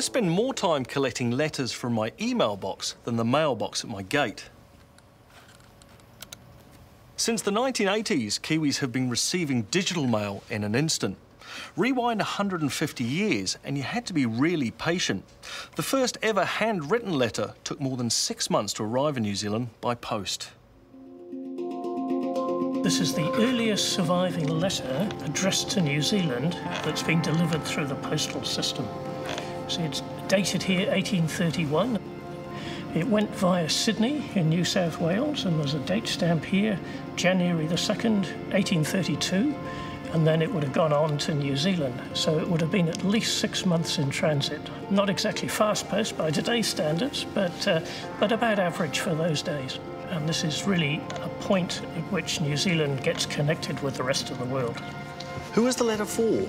spend more time collecting letters from my email box than the mailbox at my gate. Since the 1980s, Kiwis have been receiving digital mail in an instant. Rewind 150 years and you had to be really patient. The first ever handwritten letter took more than 6 months to arrive in New Zealand by post. This is the earliest surviving letter addressed to New Zealand that's been delivered through the postal system. So it's dated here 1831. It went via Sydney in New South Wales, and there's a date stamp here, January the 2nd, 1832, and then it would have gone on to New Zealand. So it would have been at least 6 months in transit. Not exactly fast post by today's standards, but about average for those days. And this is really a point at which New Zealand gets connected with the rest of the world. Who is the letter for?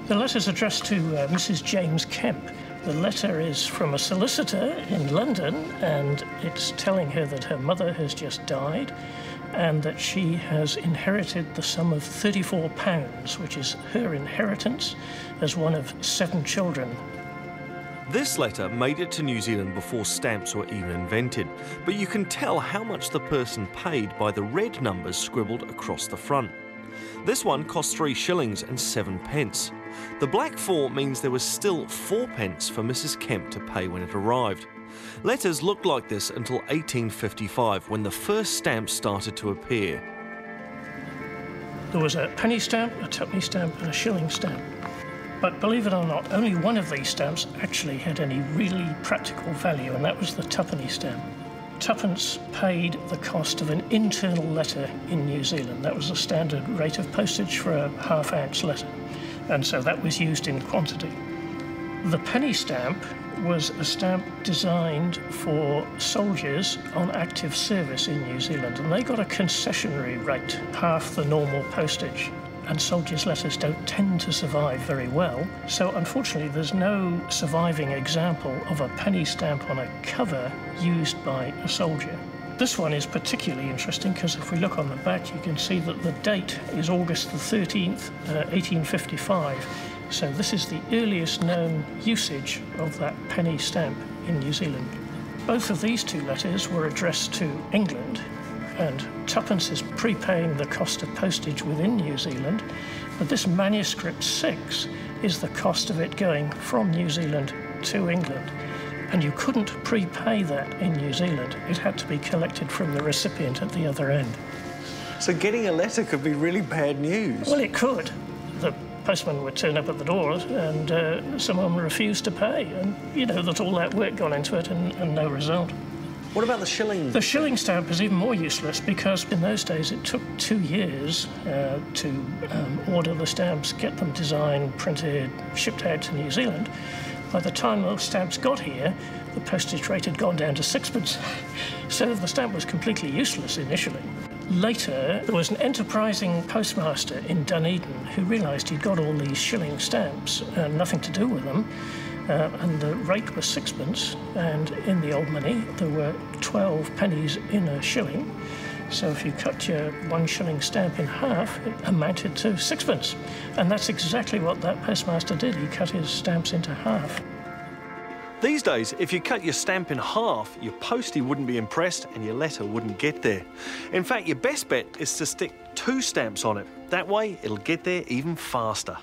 The letter's addressed to Mrs. James Kemp. The letter is from a solicitor in London, and it's telling her that her mother has just died and that she has inherited the sum of £34, which is her inheritance as one of 7 children. This letter made it to New Zealand before stamps were even invented, but you can tell how much the person paid by the red numbers scribbled across the front. This one cost 3 shillings and 7 pence. The black 4 means there was still 4 pence for Mrs. Kemp to pay when it arrived. Letters looked like this until 1855, when the first stamps started to appear. There was a penny stamp, a twopenny stamp and a shilling stamp. But believe it or not, only one of these stamps actually had any really practical value, and that was the twopenny stamp. Twopence paid the cost of an internal letter in New Zealand. That was the standard rate of postage for a half-ounce letter, and so that was used in quantity. The penny stamp was a stamp designed for soldiers on active service in New Zealand, and they got a concessionary rate, half the normal postage. And soldiers' letters don't tend to survive very well. So unfortunately, there's no surviving example of a penny stamp on a cover used by a soldier. This one is particularly interesting because if we look on the back, you can see that the date is August the 13th, 1855. So this is the earliest known usage of that penny stamp in New Zealand. Both of these 2 letters were addressed to England, and twopence is prepaying the cost of postage within New Zealand, but this manuscript 6 is the cost of it going from New Zealand to England. And you couldn't prepay that in New Zealand. It had to be collected from the recipient at the other end. So getting a letter could be really bad news. Well, it could. The postman would turn up at the door and someone refused to pay. And, you know, there's all that work gone into it and no result. What about the shilling? The shilling stamp is even more useless because in those days it took 2 years to order the stamps, get them designed, printed, shipped out to New Zealand. By the time those stamps got here, the postage rate had gone down to 6 pence. So the stamp was completely useless initially. Later, there was an enterprising postmaster in Dunedin who realised he'd got all these shilling stamps and nothing to do with them. And the rate was 6 pence, and in the old money there were 12 pennies in a shilling. So if you cut your 1 shilling stamp in half, it amounted to 6 pence. And that's exactly what that postmaster did. He cut his stamps into half. These days, if you cut your stamp in half, your postie wouldn't be impressed and your letter wouldn't get there. In fact, your best bet is to stick 2 stamps on it. That way, it'll get there even faster.